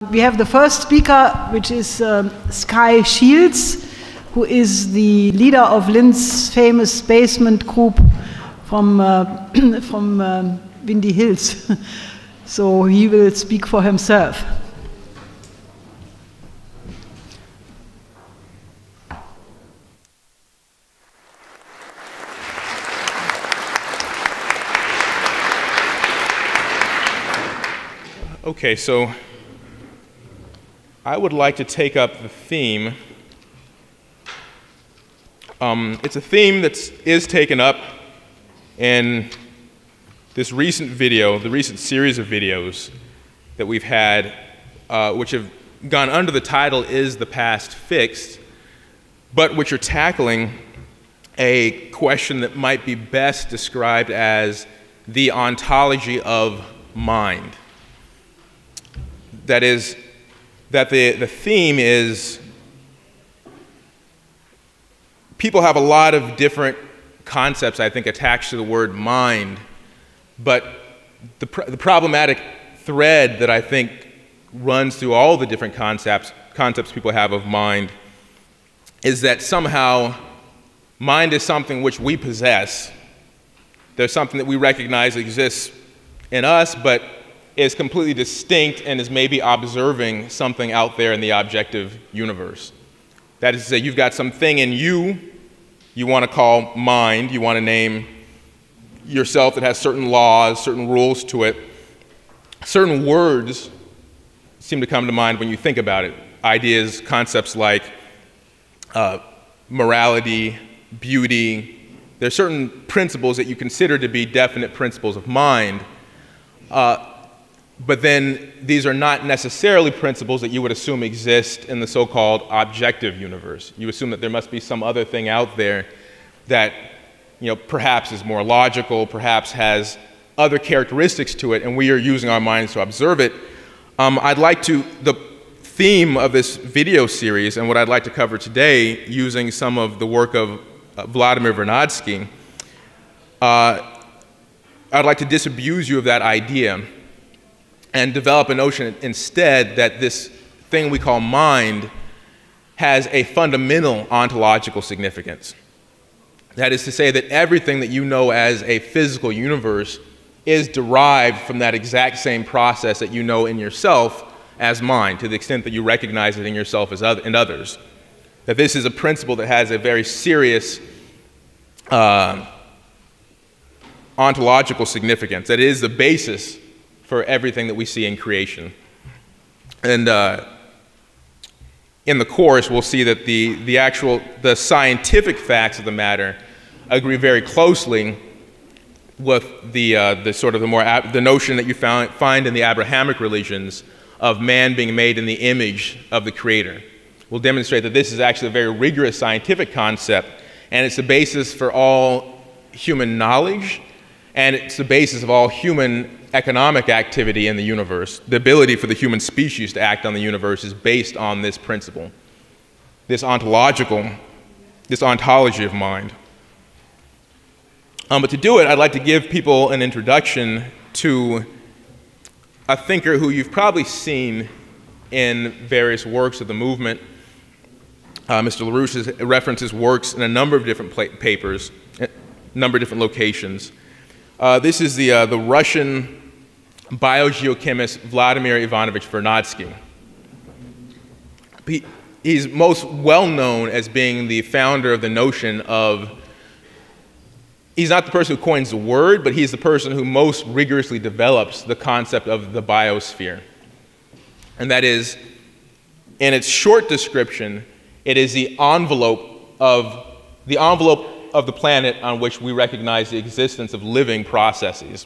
We have the first speaker, which is Sky Shields, who is the leader of Linz's famous basement group from Windy Hills. So he will speak for himself. Okay, so I would like to take up the theme. It's a theme that is taken up in this recent video, the recent series of videos that we've had, which have gone under the title, Is the Past Fixed?, but which are tackling a question that might be best described as the ontology of mind. That is, that the theme is, people have a lot of different concepts, I think, attached to the word mind, but the problematic thread that I think runs through all the different concepts people have of mind is that somehow mind is something which we possess. There's something that we recognize exists in us, but is completely distinct and is maybe observing something out there in the objective universe. That is to say, you've got something in you want to call mind, you want to name yourself that has certain laws, certain rules to it. Certain words seem to come to mind when you think about it. Ideas, concepts like morality, beauty. There are certain principles that you consider to be definite principles of mind. But then these are not necessarily principles that you would assume exist in the so-called objective universe. You assume that there must be some other thing out there that, perhaps is more logical, perhaps has other characteristics to it, and we are using our minds to observe it. The theme of this video series, and what I'd like to cover today, using some of the work of Vladimir Vernadsky, I'd like to disabuse you of that idea and develop a notion instead that this thing we call mind has a fundamental ontological significance. That is to say that everything that you know as a physical universe is derived from that exact same process that you know in yourself as mind, to the extent that you recognize it in yourself as in others. That this is a principle that has a very serious ontological significance, that it is the basis for everything that we see in creation. And in the course, we'll see that the scientific facts of the matter agree very closely with the notion that you find in the Abrahamic religions of man being made in the image of the Creator. We'll demonstrate that this is actually a very rigorous scientific concept, and it's the basis for all human knowledge, and it's the basis of all human economic activity in the universe. The ability for the human species to act on the universe is based on this principle, this ontology of mind. But to do it, I'd like to give people an introduction to a thinker who you've probably seen in various works of the movement. Mr. LaRouche references works in a number of different papers, a number of different locations. This is the Russian biogeochemist Vladimir Ivanovich Vernadsky. He's most well known as being the founder of the notion of, he's not the person who coins the word, but he's the person who most rigorously develops the concept of the biosphere. And that is, in its short description, it is the envelope of the planet on which we recognize the existence of living processes.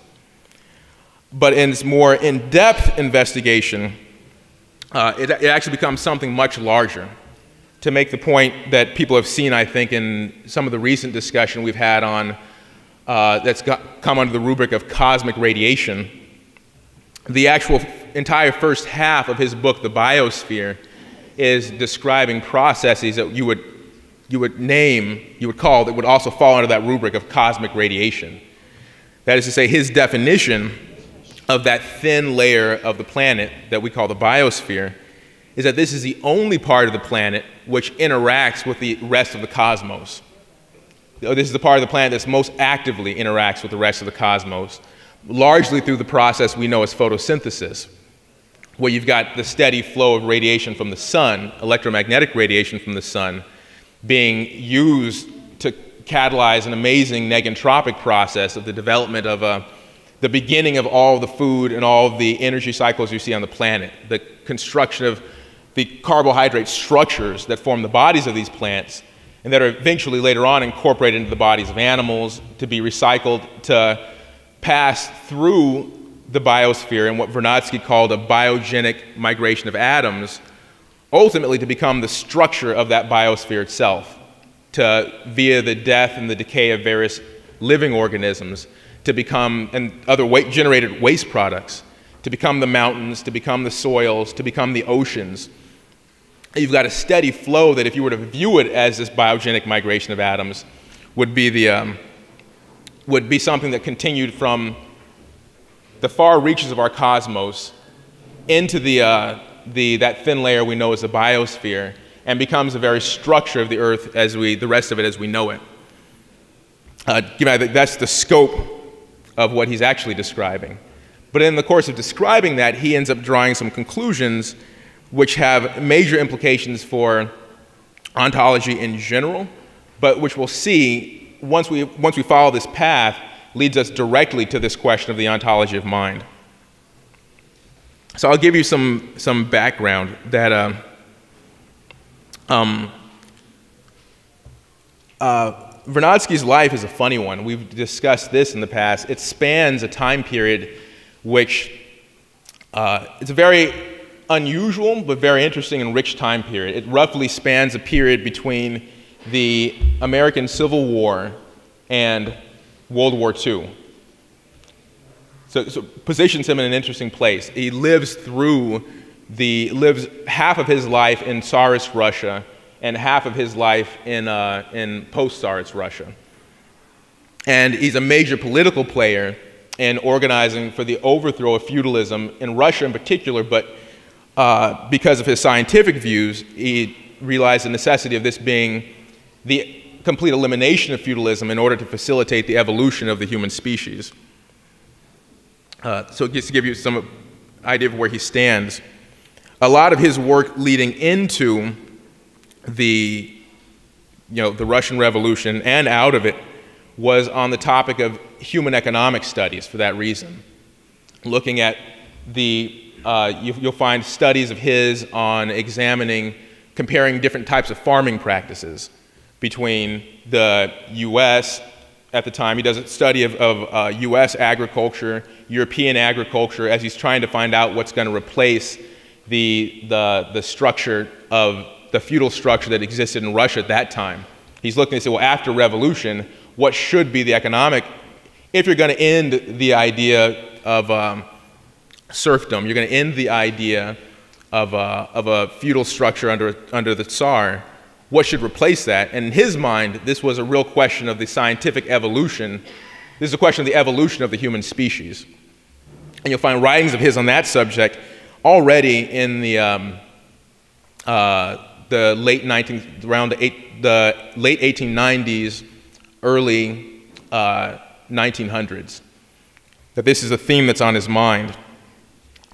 But in its more in-depth investigation, it actually becomes something much larger. To make the point that people have seen, I think, in some of the recent discussion we've had on, that's come under the rubric of cosmic radiation, the actual entire first half of his book, The Biosphere, is describing processes that you would call, that would also fall under that rubric of cosmic radiation. That is to say, his definition of that thin layer of the planet that we call the biosphere is that this is the only part of the planet which interacts with the rest of the cosmos. This is the part of the planet that most actively interacts with the rest of the cosmos, largely through the process we know as photosynthesis, where you've got the steady flow of radiation from the sun, electromagnetic radiation from the sun, being used to catalyze an amazing negentropic process of the development of the beginning of all the food and all of the energy cycles you see on the planet, the construction of the carbohydrate structures that form the bodies of these plants and that are eventually later on incorporated into the bodies of animals to be recycled to pass through the biosphere and what Vernadsky called a biogenic migration of atoms, ultimately to become the structure of that biosphere itself, via the death and the decay of various living organisms, to become, and other generated waste products, to become the mountains, to become the soils, to become the oceans. You've got a steady flow that if you were to view it as this biogenic migration of atoms would be something that continued from the far reaches of our cosmos into that thin layer we know as the biosphere and becomes the very structure of the Earth the rest of it as we know it. I think that's the scope of what he's actually describing. But in the course of describing that, he ends up drawing some conclusions which have major implications for ontology in general, but which we'll see, once we follow this path, leads us directly to this question of the ontology of mind. So I'll give you some background that Vernadsky's life is a funny one. We've discussed this in the past. It spans a time period which it's a very unusual but very interesting and rich time period. It roughly spans a period between the American Civil War and World War II. So positions him in an interesting place. He lives half of his life in Tsarist Russia and half of his life in post-Tsarist Russia. And he's a major political player in organizing for the overthrow of feudalism in Russia in particular, but because of his scientific views, he realized the necessity of this being the complete elimination of feudalism in order to facilitate the evolution of the human species. So just to give you some idea of where he stands, a lot of his work leading into the Russian Revolution and out of it was on the topic of human economic studies for that reason. Looking at you'll find studies of his on comparing different types of farming practices between the US at the time. He does a study of US agriculture, European agriculture, as he's trying to find out what's going to replace the structure of the feudal structure that existed in Russia at that time. He's looking to say, well, after revolution, what should be the economic, if you're going to end the idea of serfdom, you're going to end the idea of a feudal structure under the Tsar, what should replace that? And in his mind, this was a real question of the scientific evolution. This is a question of the evolution of the human species. And you'll find writings of his on that subject already in the late 1890s, early 1900s. That this is a theme that's on his mind.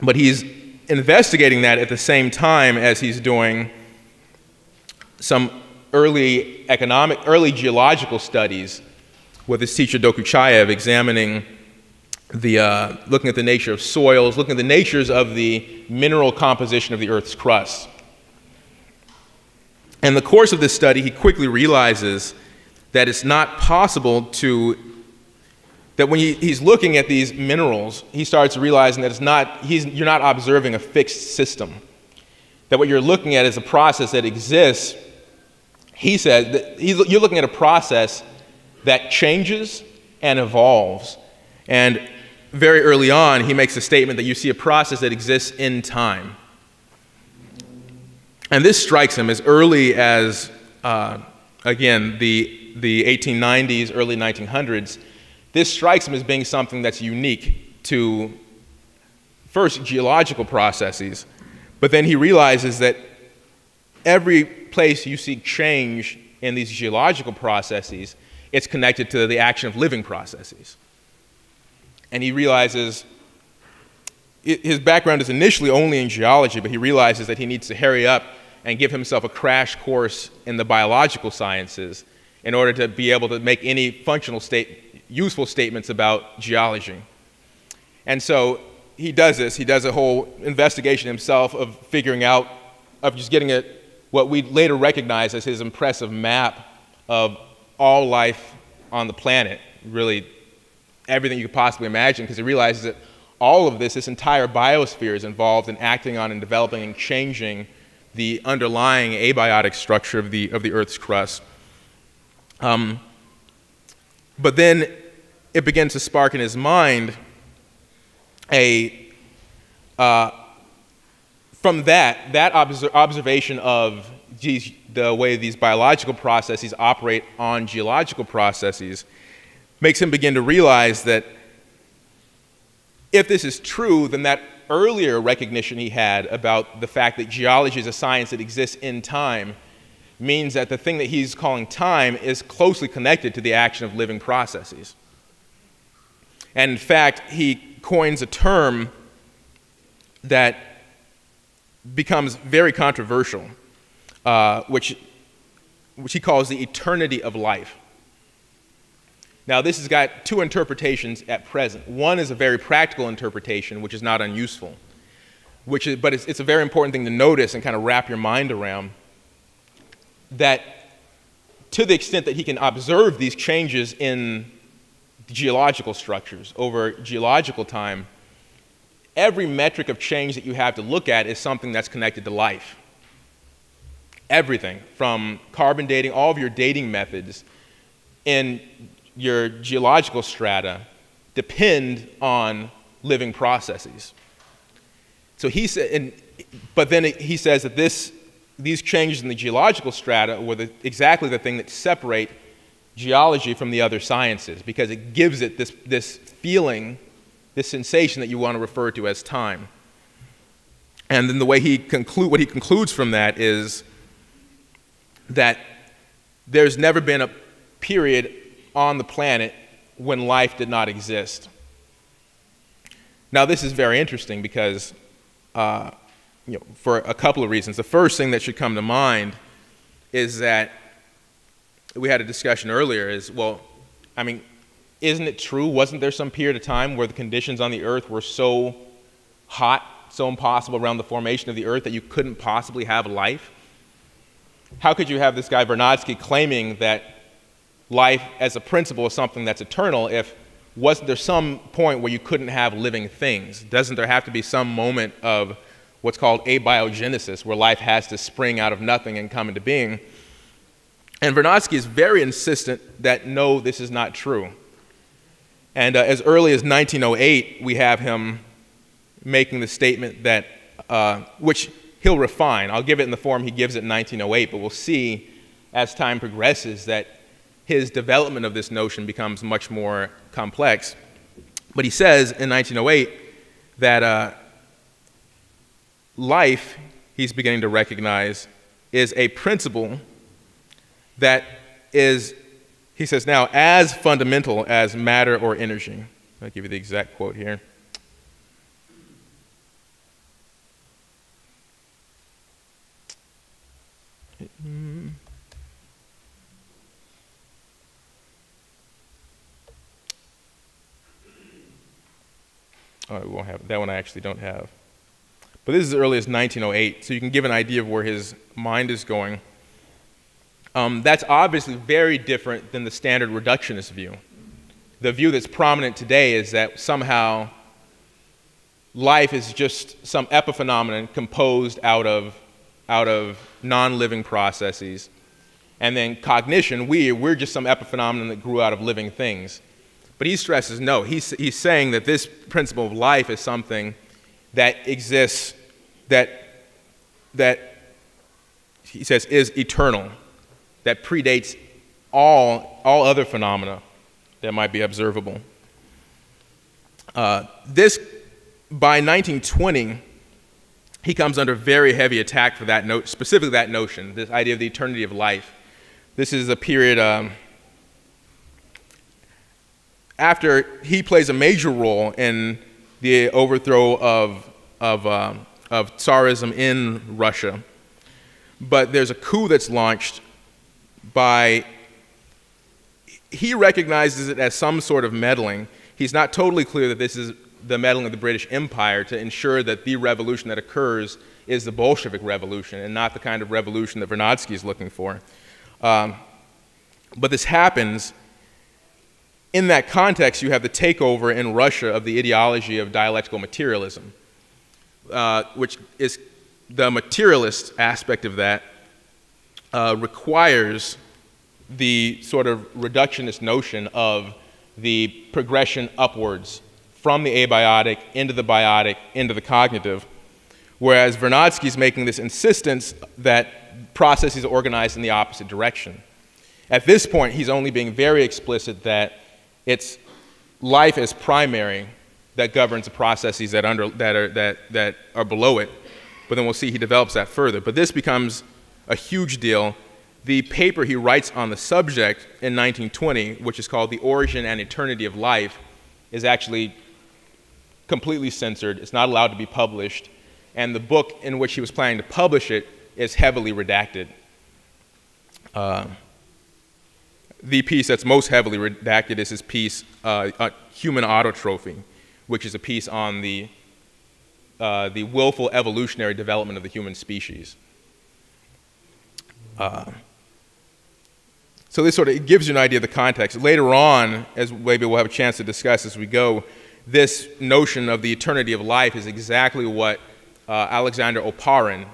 But he's investigating that at the same time as he's doing some early geological studies with his teacher Dokuchayev, examining looking at the nature of soils, looking at the natures of the mineral composition of the Earth's crust. In the course of this study, he quickly realizes that it's not possible that when he's looking at these minerals, he starts realizing that you're not observing a fixed system. That what you're looking at is a process that exists. He said that you're looking at a process that changes and evolves. And very early on, he makes a statement that you see a process that exists in time. And this strikes him as early as, again, the 1890s, early 1900s. This strikes him as being something that's unique to first geological processes, but then he realizes that every place you see change in these geological processes, it's connected to the action of living processes. And he realizes, his background is initially only in geology, but he realizes that he needs to hurry up and give himself a crash course in the biological sciences in order to be able to make any functional useful statements about geology. And so he does this. He does a whole investigation himself of figuring out, of just getting what we later recognize as his impressive map of all life on the planet, really everything you could possibly imagine, because he realizes that all of this entire biosphere is involved in acting on and developing and changing the underlying abiotic structure of the Earth's crust. But then it begins to spark in his mind from that observation of the way these biological processes operate on geological processes, makes him begin to realize that if this is true, then that earlier recognition he had about the fact that geology is a science that exists in time means that the thing that he's calling time is closely connected to the action of living processes. And in fact, he coins a term that becomes very controversial, which he calls the eternity of life. Now, this has got two interpretations at present. One is a very practical interpretation, which is not unuseful, but it's a very important thing to notice and kind of wrap your mind around, that to the extent that he can observe these changes in geological structures over geological time, every metric of change that you have to look at is something that's connected to life. Everything, from carbon dating, all of your dating methods in your geological strata depend on living processes. So he said, but then he says that these changes in the geological strata were exactly the thing that separate geology from the other sciences, because it gives it this feeling, this sensation that you want to refer to as time. And then the way what he concludes from that is that there's never been a period on the planet when life did not exist. Now, this is very interesting because, for a couple of reasons. The first thing that should come to mind is that we had a discussion earlier is, well, I mean, isn't it true? Wasn't there some period of time where the conditions on the Earth were so hot, so impossible around the formation of the Earth that you couldn't possibly have life? How could you have this guy Vernadsky claiming that life as a principle is something that's eternal if wasn't there some point where you couldn't have living things? Doesn't there have to be some moment of what's called abiogenesis, where life has to spring out of nothing and come into being? And Vernadsky is very insistent that no, this is not true. And as early as 1908, we have him making the statement that, which he'll refine. I'll give it in the form he gives it in 1908, but we'll see as time progresses that his development of this notion becomes much more complex. But he says in 1908 that life, he's beginning to recognize, is a principle that is, he says now, as fundamental as matter or energy. I'll give you the exact quote here. Oh, we won't have that one. I actually don't have. But this is as early as 1908, so you can give an idea of where his mind is going. That's obviously very different than the standard reductionist view. The view that's prominent today is that somehow life is just some epiphenomenon composed out of non-living processes, and then cognition, we're just some epiphenomenon that grew out of living things. But he stresses no. He's saying that this principle of life is something that exists, that he says is eternal, that predates all other phenomena that might be observable. This by 1920, he comes under very heavy attack for that note, specifically that notion, this idea of the eternity of life. This is a period after he plays a major role in the overthrow of Tsarism in Russia. But there's a coup that's launched by, he recognizes it as some sort of meddling. He's not totally clear that this is the meddling of the British Empire to ensure that the revolution that occurs is the Bolshevik revolution and not the kind of revolution that Vernadsky is looking for. But this happens. In that context, you have the takeover in Russia of the ideology of dialectical materialism, which is the materialist aspect of that requires the sort of reductionist notion of the progression upwards from the abiotic into the biotic into the cognitive, whereas Vernadsky is making this insistence that processes are organized in the opposite direction. At this point, he's only being very explicit that it's life as primary that governs the processes that are below it. But then we'll see he develops that further. But this becomes a huge deal. The paper he writes on the subject in 1920, which is called The Origin and Eternity of Life, is actually completely censored. It's not allowed to be published. And the book in which he was planning to publish it is heavily redacted. The piece that's most heavily redacted is his piece, Human Autotrophy, which is a piece on the willful evolutionary development of the human species. So this sort of gives you an idea of the context. Later on, as maybe we'll have a chance to discuss as we go, this notion of the eternity of life is exactly what Alexander Oparin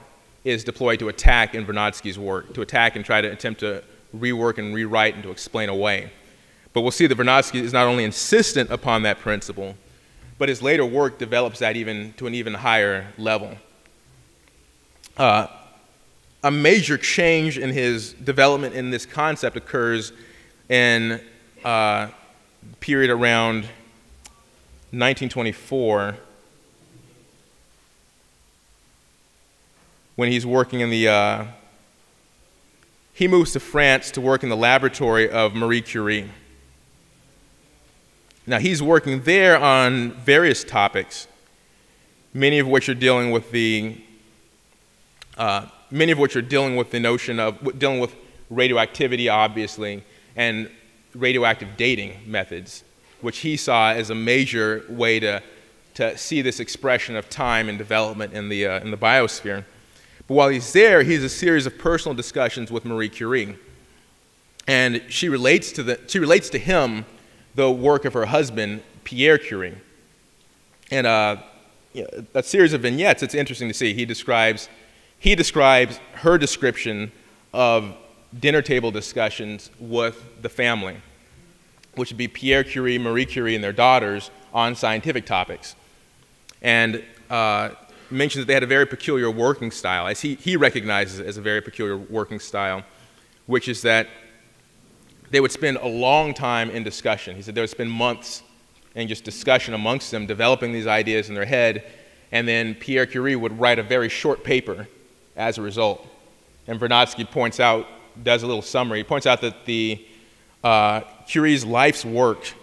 is deployed to attack in Vernadsky's work, to attack and try to attempt to rework and rewrite and to explain away. But we'll see that Vernadsky is not only insistent upon that principle, but his later work develops that to an even higher level. A major change in his development in this concept occurs in a period around 1924, when he's working in the, he moves to France to work in the laboratory of Marie Curie. Now he's working there on various topics, many of which are dealing with the notion of dealing with radioactivity, obviously, and radioactive dating methods, which he saw as a major way to see this expression of time and development in the biosphere. But while he's there, he has a series of personal discussions with Marie Curie, and she relates to him the work of her husband, Pierre Curie. And a series of vignettes, it's interesting to see. He describes her description of dinner table discussions with the family, which would be Pierre Curie, Marie Curie, and their daughters on scientific topics. And mentions that they had a very peculiar working style, as he recognizes it as a very peculiar working style, which is that they would spend a long time in discussion. He said they would spend months in just discussion amongst them, developing these ideas in their head, and then Pierre Curie would write a very short paper as a result. And Vernadsky points out, does a little summary, he points out that the Curie's life's work,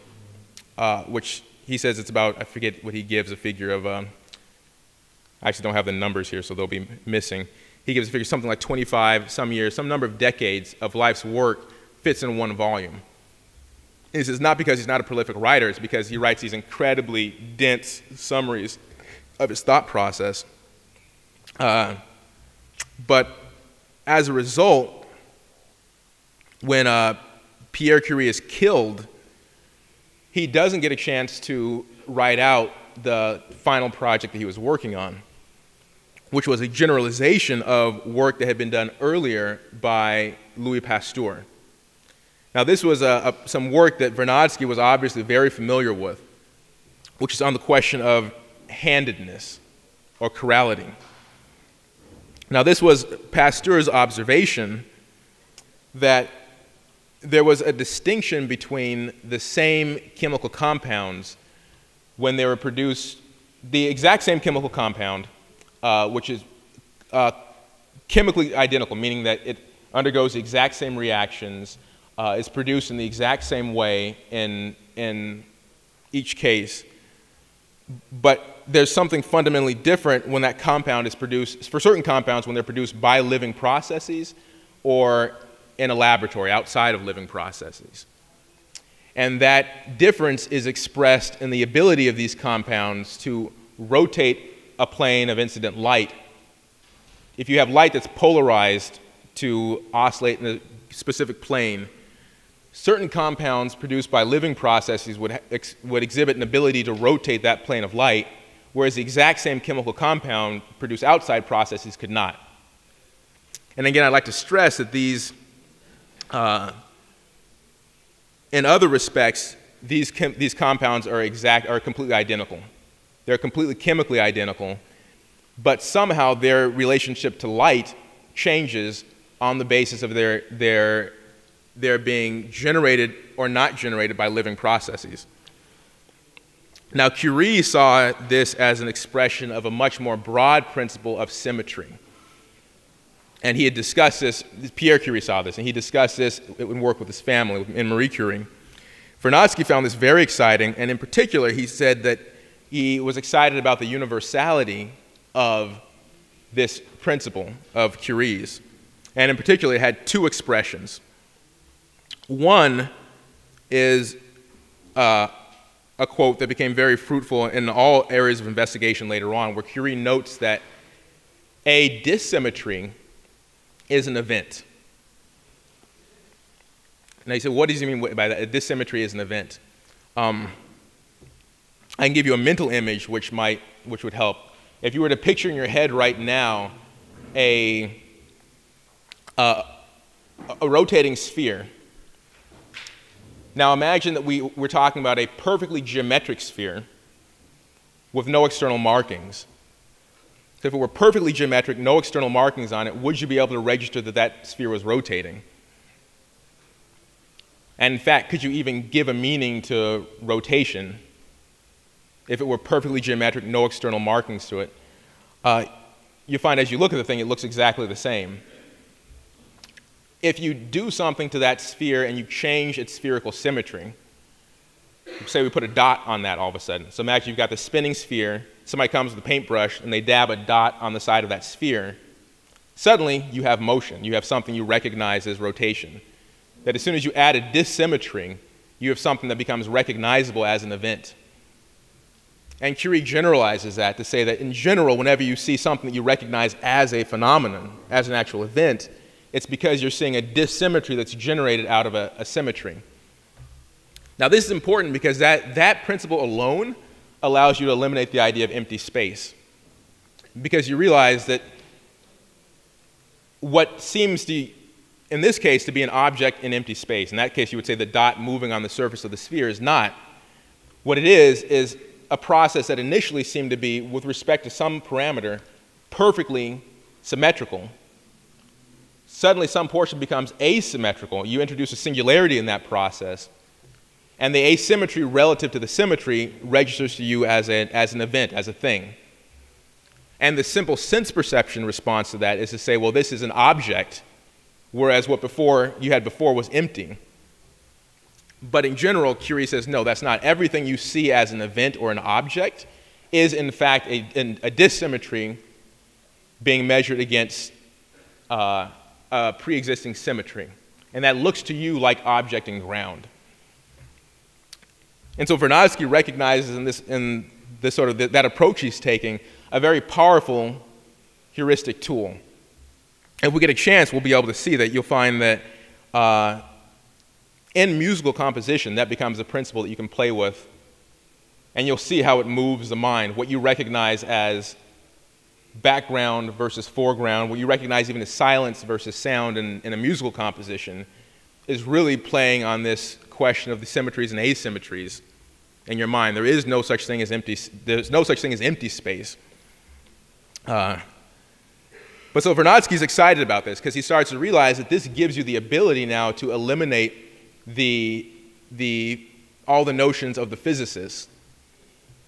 which he says it's about, I forget what he gives, a figure of, I actually don't have the numbers here, so they'll be missing. He gives a figure something like 25 some years, some number of decades of life's work fits in one volume. And he says not because he's not a prolific writer, it's because he writes these incredibly dense summaries of his thought process. But as a result, when Pierre Curie is killed, he doesn't get a chance to write out the final project that he was working on, which was a generalization of work that had been done earlier by Louis Pasteur. Now this was some work that Vernadsky was obviously very familiar with, which is on the question of handedness or chirality. Now this was Pasteur's observation that there was a distinction between the same chemical compounds when they were produced the exact same chemical compound, which is chemically identical, meaning that it undergoes the exact same reactions, is produced in the exact same way in each case. But there's something fundamentally different when that compound is produced, for certain compounds, when they're produced by living processes or in a laboratory outside of living processes. And that difference is expressed in the ability of these compounds to rotate a plane of incident light. If you have light that's polarized to oscillate in a specific plane, certain compounds produced by living processes would exhibit an ability to rotate that plane of light, whereas the exact same chemical compound produced outside processes could not. And again, I'd like to stress that these, in other respects, these compounds are completely identical. They're completely chemically identical, but somehow their relationship to light changes on the basis of their being generated or not generated by living processes. Now, Curie saw this as an expression of a much more broad principle of symmetry. And he had discussed this, Pierre Curie saw this, and he discussed this in work with his family, in Marie Curie. Vernadsky found this very exciting, and in particular, he said that he was excited about the universality of this principle of Curie's. And in particular, it had two expressions. One is a quote that became very fruitful in all areas of investigation later on, where Curie notes that a dissymmetry is an event. Now you say, what does he mean by that? A dissymmetry is an event. I can give you a mental image which would help. If you were to picture in your head right now a rotating sphere. Now imagine that we're talking about a perfectly geometric sphere with no external markings. So if it were perfectly geometric, no external markings on it, would you be able to register that that sphere was rotating? And in fact, could you even give a meaning to rotation if it were perfectly geometric, no external markings to it? You find as you look at the thing, it looks exactly the same. If you do something to that sphere and you change its spherical symmetry, say we put a dot on that all of a sudden. So imagine you've got the spinning sphere, somebody comes with a paintbrush and they dab a dot on the side of that sphere. Suddenly you have motion, you have something you recognize as rotation. That as soon as you add a dissymmetry, you have something that becomes recognizable as an event. And Curie generalizes that to say that in general, whenever you see something that you recognize as a phenomenon, as an actual event, it's because you're seeing a dissymmetry that's generated out of a symmetry. Now this is important because that principle alone allows you to eliminate the idea of empty space. Because you realize that what seems to, in this case, to be an object in empty space, in that case you would say the dot moving on the surface of the sphere is not. What it is a process that initially seemed to be, with respect to some parameter, perfectly symmetrical. Suddenly some portion becomes asymmetrical. You introduce a singularity in that process, and the asymmetry relative to the symmetry registers to you as an event, as a thing. And the simple sense perception response to that is to say, well, this is an object, whereas what you had before was empty. But in general, Curie says, no, that's not. Everything you see as an event or an object is, in fact, a dissymmetry being measured against pre-existing symmetry. And that looks to you like object and ground. And so Vernadsky recognizes in this sort of that approach he's taking a very powerful heuristic tool. If we get a chance, we'll be able to see that. You'll find that in musical composition, that becomes a principle that you can play with, and you'll see how it moves the mind. What you recognize as background versus foreground, what you recognize even as silence versus sound in a musical composition, is really playing on this question of the symmetries and asymmetries in your mind. There is no such thing as empty. There's no such thing as empty space. But so Vernadsky's excited about this because he starts to realize that this gives you the ability now to eliminate all the notions of the physicists.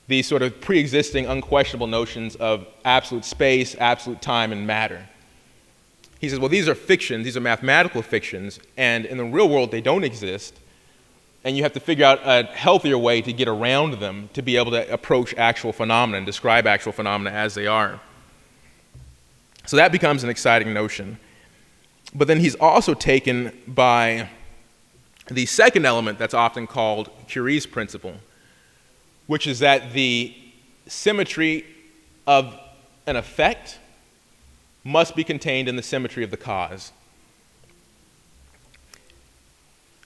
these sort of pre-existing, unquestionable notions of absolute space, absolute time, and matter. He says, well, these are fictions, these are mathematical fictions, and in the real world they don't exist, and you have to figure out a healthier way to get around them to be able to approach actual phenomena and describe actual phenomena as they are. So that becomes an exciting notion. But then he's also taken by the second element that's often called Curie's principle, which is that the symmetry of an effect must be contained in the symmetry of the cause.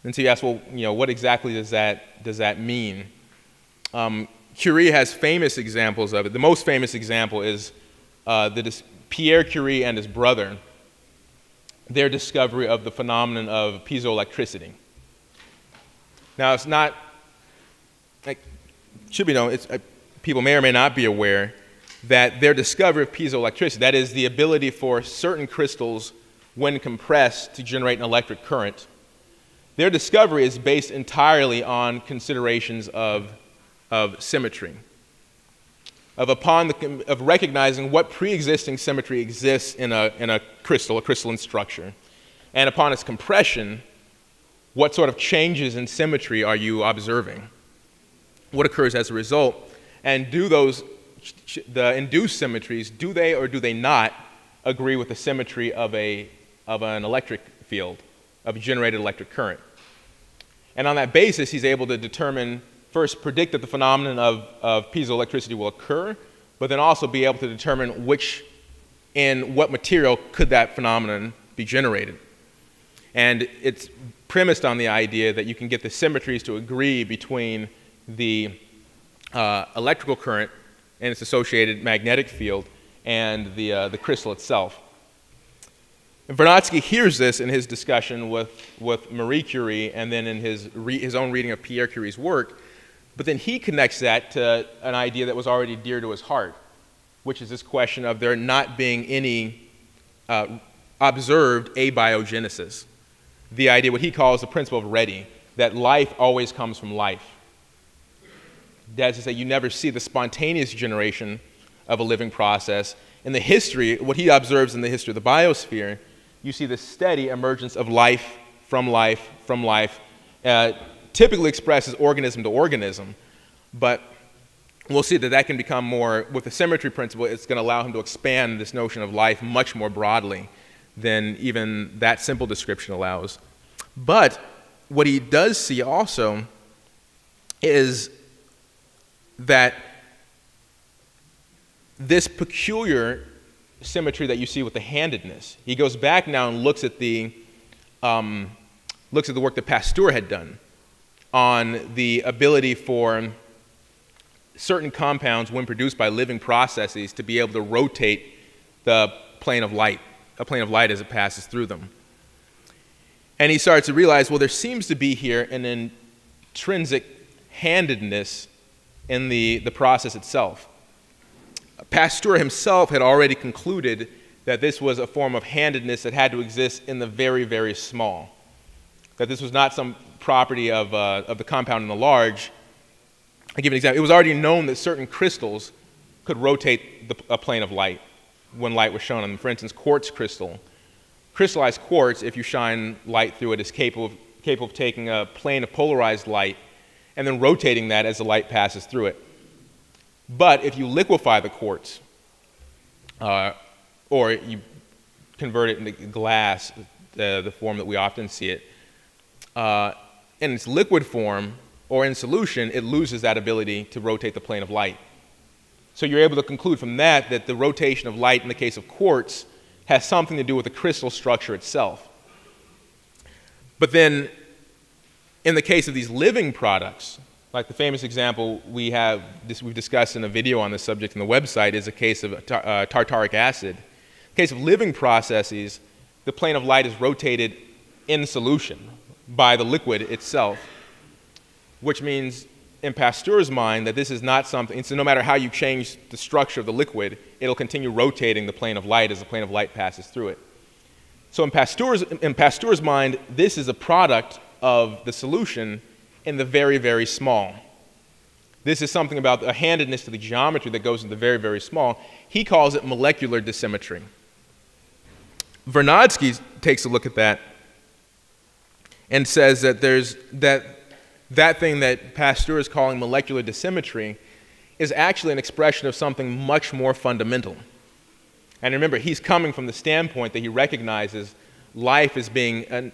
And so you ask, well, what exactly does that mean? Curie has famous examples of it. The most famous example is Pierre Curie and his brother, their discovery of the phenomenon of piezoelectricity. Now, it's not, should be known, people may or may not be aware that their discovery of piezoelectricity, that is the ability for certain crystals, when compressed, to generate an electric current, their discovery is based entirely on considerations of symmetry, of recognizing what pre-existing symmetry exists in a crystalline structure, and upon its compression, what sort of changes in symmetry are you observing? What occurs as a result? And do the induced symmetries, do they or do they not agree with the symmetry of an electric field, of a generated electric current? And on that basis, he's able to determine, first predict that the phenomenon of piezoelectricity will occur, but then also be able to determine in what material could that phenomenon be generated. And it's premised on the idea that you can get the symmetries to agree between the electrical current and its associated magnetic field and the crystal itself. And Vernadsky hears this in his discussion with Marie Curie and then in his own reading of Pierre Curie's work, but then he connects that to an idea that was already dear to his heart, which is this question of there not being any observed abiogenesis. The idea, what he calls the principle of Redi, that life always comes from life. That is to say, you never see the spontaneous generation of a living process. In the history, what he observes in the history of the biosphere, you see the steady emergence of life from life from life, typically expressed as organism to organism. But we'll see that can become more, with the symmetry principle, it's going to allow him to expand this notion of life much more broadly than even that simple description allows. But what he does see also is that this peculiar symmetry that you see with the handedness, he goes back now and looks at the work that Pasteur had done on the ability for certain compounds, when produced by living processes, to be able to rotate the plane of light, a plane of light as it passes through them. And he starts to realize, well, there seems to be here an intrinsic handedness in the process itself. Pasteur himself had already concluded that this was a form of handedness that had to exist in the very, very small, that this was not some property of the compound in the large. I'll give an example. It was already known that certain crystals could rotate a plane of light when light was shown on them. For instance, quartz crystal. Crystallized quartz, if you shine light through it, is capable of taking a plane of polarized light and then rotating that as the light passes through it. But if you liquefy the quartz, or you convert it into glass, the form that we often see it, in its liquid form or in solution, it loses that ability to rotate the plane of light. So you're able to conclude from that the rotation of light in the case of quartz has something to do with the crystal structure itself. But then, in the case of these living products, like the famous example we've discussed in a video on this subject on the website, is a case of tartaric acid. In the case of living processes, the plane of light is rotated in solution by the liquid itself, which means in Pasteur's mind that this is not something, so no matter how you change the structure of the liquid, it'll continue rotating the plane of light as the plane of light passes through it. So in Pasteur's mind, this is a product of the solution in the very, very small. This is something about a handedness to the geometry that goes into very, very small. He calls it molecular dissymmetry. Vernadsky takes a look at that and says that there's that thing that Pasteur is calling molecular dissymmetry is actually an expression of something much more fundamental. And remember, he's coming from the standpoint that he recognizes life as being an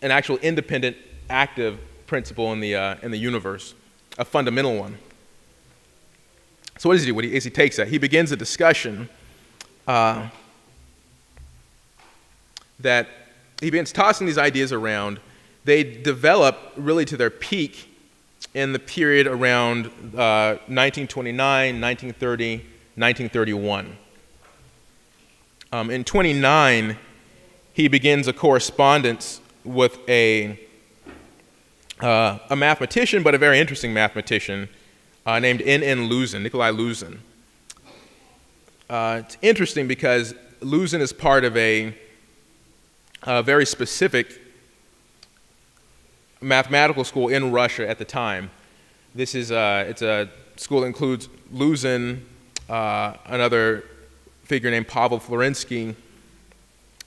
actual independent, active principle in the universe, a fundamental one. So what does he do? He takes that. He begins a discussion that he begins tossing these ideas around. They develop really to their peak in the period around 1929, 1930, 1931. In 29, he begins a correspondence with a mathematician, but a very interesting mathematician named N.N. Luzin, Nikolai Luzin. It's interesting because Luzin is part of a very specific mathematical school in Russia at the time. It's a school that includes Luzin, another figure named Pavel Florensky.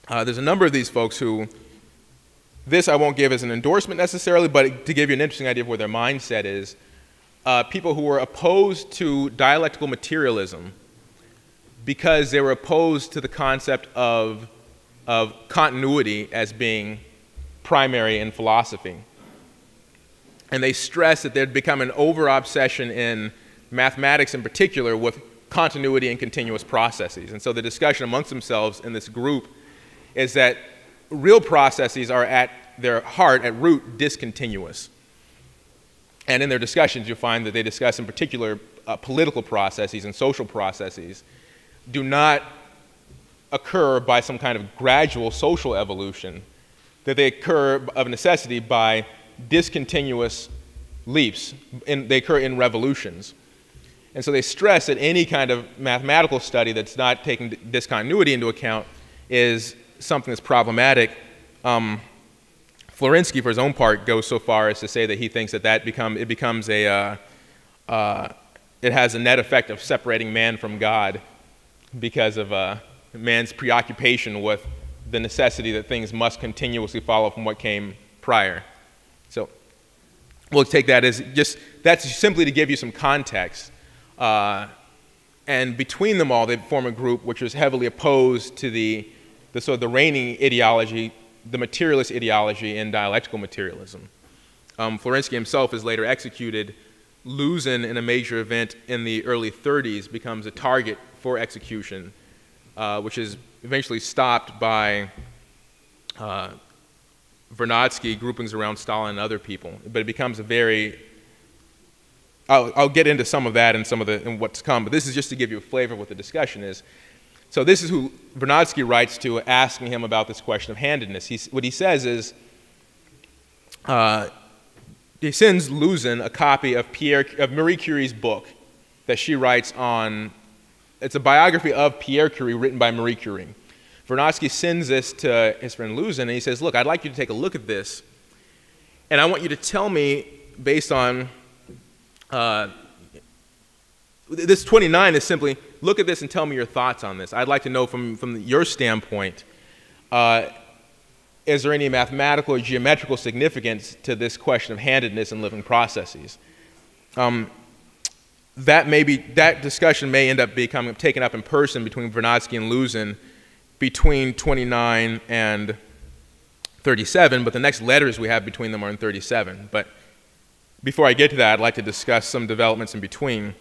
There's a number of these folks who, this I won't give as an endorsement necessarily, but to give you an interesting idea of where their mindset is, people who were opposed to dialectical materialism because they were opposed to the concept of continuity as being primary in philosophy. And they stressed that there'd become an over-obsession in mathematics in particular with continuity and continuous processes. And so the discussion amongst themselves in this group is that real processes are at their heart, at root, discontinuous. And in their discussions, you'll find that they discuss in particular political processes and social processes do not occur by some kind of gradual social evolution, that they occur of necessity by discontinuous leaps, they occur in revolutions. And so they stress that any kind of mathematical study that's not taking discontinuity into account is something that's problematic. Florensky, for his own part, goes so far as to say that he thinks that it has a net effect of separating man from God because of man's preoccupation with the necessity that things must continuously follow from what came prior. So we'll take that as that's simply to give you some context. And between them all, they form a group which was heavily opposed to the reigning ideology, the materialist ideology in dialectical materialism. Florensky himself is later executed. Luzin, in a major event in the early 30s, becomes a target for execution, which is eventually stopped by Vernadsky, groupings around Stalin and other people. But it becomes a very, I'll get into some of that and what's come, but this is just to give you a flavor of what the discussion is. So this is who Vernadsky writes to, asking him about this question of handedness. What he says is, he sends Luzin a copy of Marie Curie's book that she writes on, it's a biography of Pierre Curie written by Marie Curie. Vernadsky sends this to his friend Luzin, and he says, look, I'd like you to take a look at this, and I want you to tell me, based on, this 29 is simply, look at this and tell me your thoughts on this. I'd like to know from your standpoint, is there any mathematical or geometrical significance to this question of handedness in living processes? That discussion may end up becoming taken up in person between Vernadsky and Luzin between 29 and 37, but the next letters we have between them are in 37. But before I get to that, I'd like to discuss some developments in between.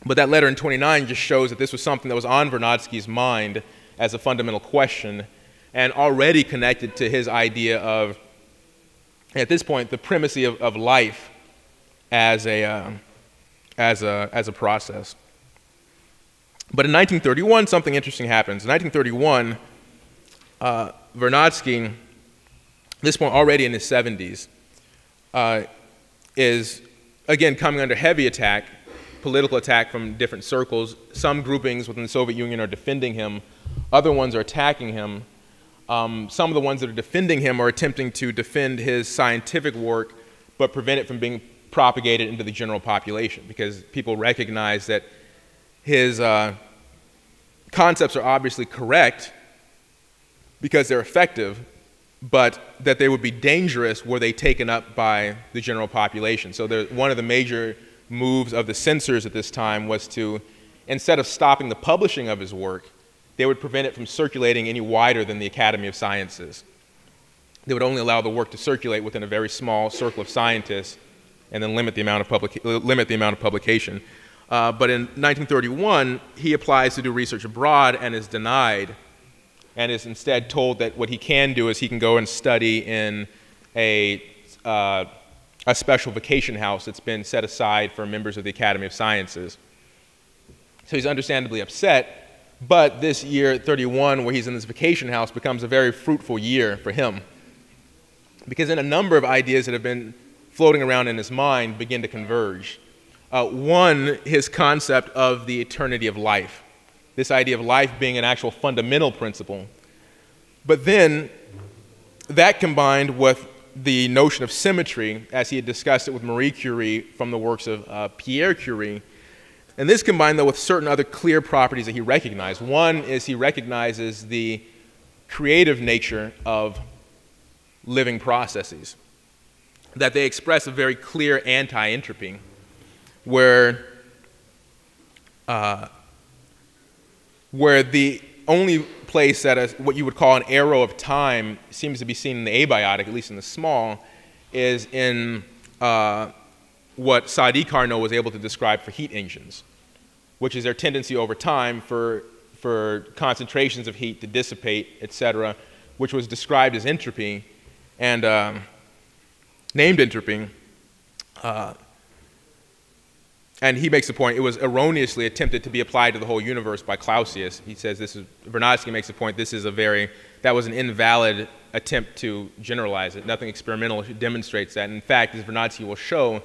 But that letter in 29 just shows that this was something that was on Vernadsky's mind as a fundamental question and already connected to his idea of, at this point, the primacy of life as a process. But in 1931, something interesting happens. In 1931, Vernadsky, this point already in his 70s, is again coming under heavy attack, political attack from different circles. Some groupings within the Soviet Union are defending him. Other ones are attacking him. Some of the ones that are defending him are attempting to defend his scientific work, but prevent it from being propagated into the general population, because people recognize that his concepts are obviously correct because they're effective, but that they would be dangerous were they taken up by the general population. So one of the major moves of the censors at this time was to, instead of stopping the publishing of his work, they would prevent it from circulating any wider than the Academy of Sciences. They would only allow the work to circulate within a very small circle of scientists and then limit the amount of publication. But in 1931, he applies to do research abroad and is denied, and is instead told that what he can do is he can go and study in a special vacation house that's been set aside for members of the Academy of Sciences. So he's understandably upset, but this year, 31, where he's in this vacation house, becomes a very fruitful year for him, because then a number of ideas that have been floating around in his mind begin to converge. One, his concept of the eternity of life, this idea of life being an actual fundamental principle. But then that combined with the notion of symmetry, as he had discussed it with Marie Curie from the works of Pierre Curie, and this combined, though, with certain other clear properties that he recognized. One is he recognizes the creative nature of living processes, that they express a very clear anti-entropy, where the only place that what you would call an arrow of time seems to be seen in the abiotic, at least in the small, is in what Sadi Carnot was able to describe for heat engines, which is their tendency over time for concentrations of heat to dissipate, etc., which was described as entropy and named entropy. And he makes the point, it was erroneously attempted to be applied to the whole universe by Clausius. He says Vernadsky makes the point, that was an invalid attempt to generalize it. Nothing experimental demonstrates that. And in fact, as Vernadsky will show,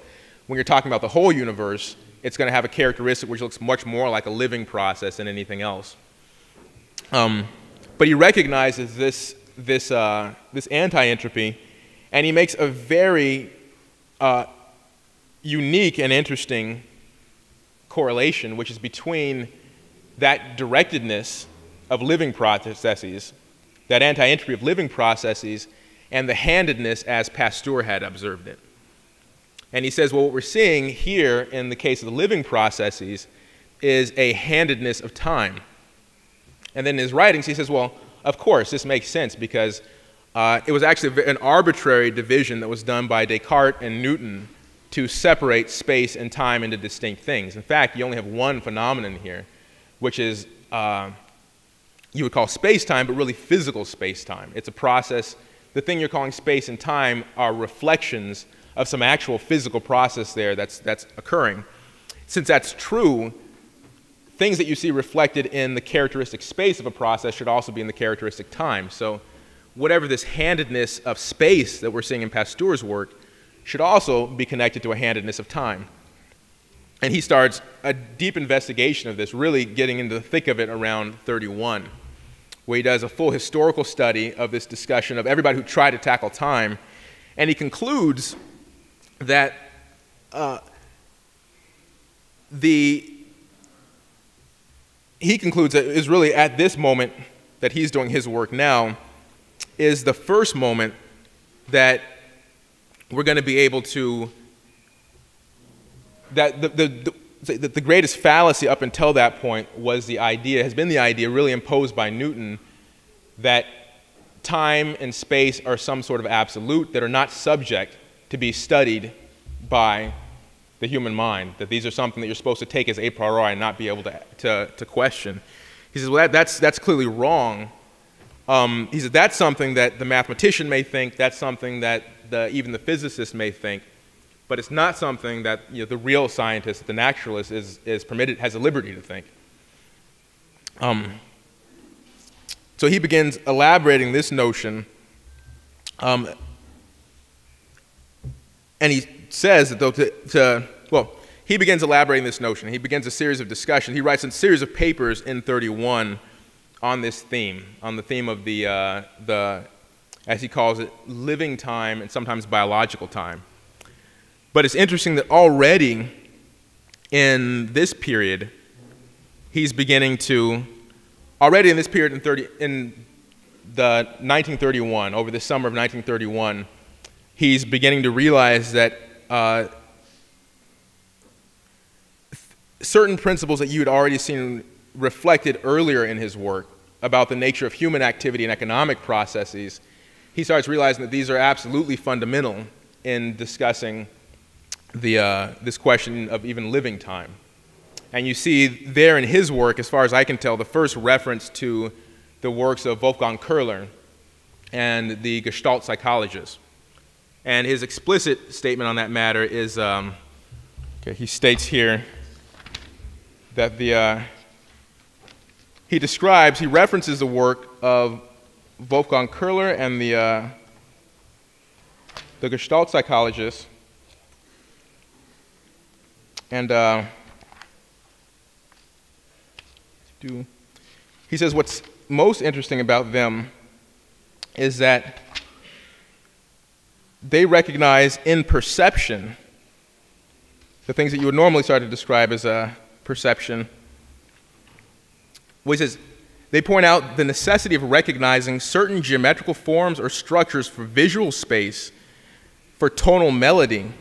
when you're talking about the whole universe, it's going to have a characteristic which looks much more like a living process than anything else. But he recognizes this anti-entropy, and he makes a very unique and interesting correlation, which is between that directedness of living processes, that anti-entropy of living processes, and the handedness as Pasteur had observed it. And he says, well, what we're seeing here in the case of the living processes is a handedness of time. And then in his writings, he says, well, of course, this makes sense because it was actually an arbitrary division that was done by Descartes and Newton to separate space and time into distinct things. In fact, you only have one phenomenon here, which is you would call space-time, but really physical space-time. It's a process. The thing you're calling space and time are reflections of some actual physical process there that's occurring. Since that's true, things that you see reflected in the characteristic space of a process should also be in the characteristic time. So whatever this handedness of space that we're seeing in Pasteur's work should also be connected to a handedness of time. And he starts a deep investigation of this, really getting into the thick of it around 31, where he does a full historical study of this discussion of everybody who tried to tackle time. And he concludes that is really at this moment that he's doing his work now is the first moment that we're going to be able to, that the greatest fallacy up until that point was has been the idea really imposed by Newton that time and space are some sort of absolute that are not subject to be studied by the human mind, that these are something that you're supposed to take as a priori and not be able to question. He says, well, that's clearly wrong. He said, that's something that the mathematician may think, that's something that even the physicist may think, but it's not something that the real scientist, the naturalist, has a liberty to think. So he begins elaborating this notion, and he says that he begins elaborating this notion. He begins a series of discussions. He writes a series of papers in 31 on this theme, on the theme of the as he calls it, living time and sometimes biological time. But it's interesting that already in this period, he's beginning to, already in this period in the 1931, over the summer of 1931, he's beginning to realize that certain principles that you had already seen reflected earlier in his work about the nature of human activity and economic processes, he starts realizing that these are absolutely fundamental in discussing this question of even living time. And you see there in his work, as far as I can tell, the first reference to the works of Wolfgang Köhler and the Gestalt psychologists. And his explicit statement on that matter is, he states here that he references the work of Wolfgang Köhler and the Gestalt psychologists, and he says what's most interesting about them is that they recognize in perception the things that you would normally start to describe as a perception. Well, he says, they point out the necessity of recognizing certain geometrical forms or structures for visual space, for tonal melody,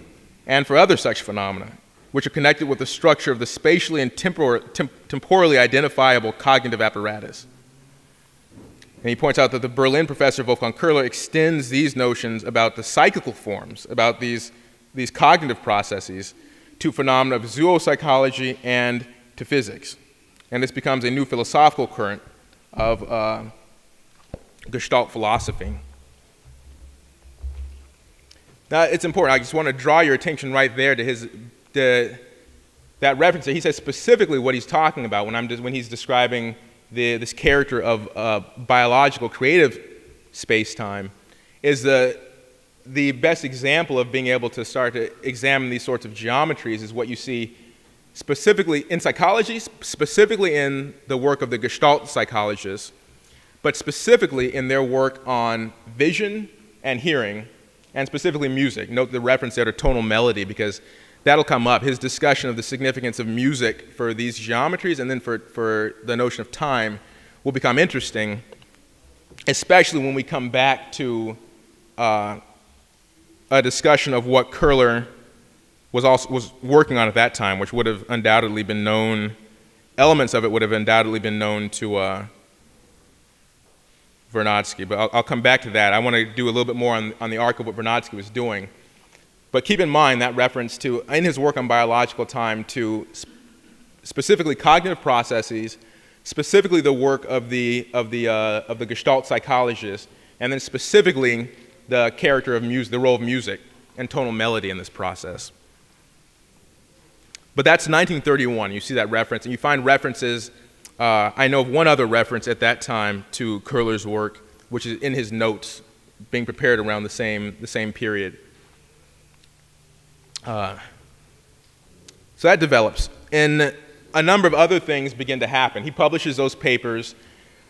and for other such phenomena, which are connected with the structure of the spatially and temporally identifiable cognitive apparatus. And he points out that the Berlin professor Wolfgang Köhler extends these notions about the psychical forms, about these cognitive processes, to phenomena of zoopsychology and to physics. And this becomes a new philosophical current of Gestalt philosophy. Now, it's important. I just want to draw your attention right there to that reference. He says specifically what he's talking about when he's describing this character of biological creative space-time is the best example of being able to start to examine these sorts of geometries is what you see specifically in psychology, specifically in the work of the Gestalt psychologists, but specifically in their work on vision and hearing, and specifically music. Note the reference there to tonal melody, because that'll come up. His discussion of the significance of music for these geometries and then for the notion of time will become interesting, especially when we come back to a discussion of what Köhler was working on at that time, which would have undoubtedly been known, elements of it would have undoubtedly been known to Vernadsky. But I'll come back to that. I want to do a little bit more on the arc of what Vernadsky was doing. But keep in mind that reference to, in his work on biological time, to specifically cognitive processes, specifically the work of the Gestalt psychologists, and then specifically the character of music, the role of music and tonal melody in this process. But that's 1931. You see that reference, and you find references. I know of one other reference at that time to Köhler's work, which is in his notes, being prepared around the same period. So that develops. And a number of other things begin to happen. He publishes those papers.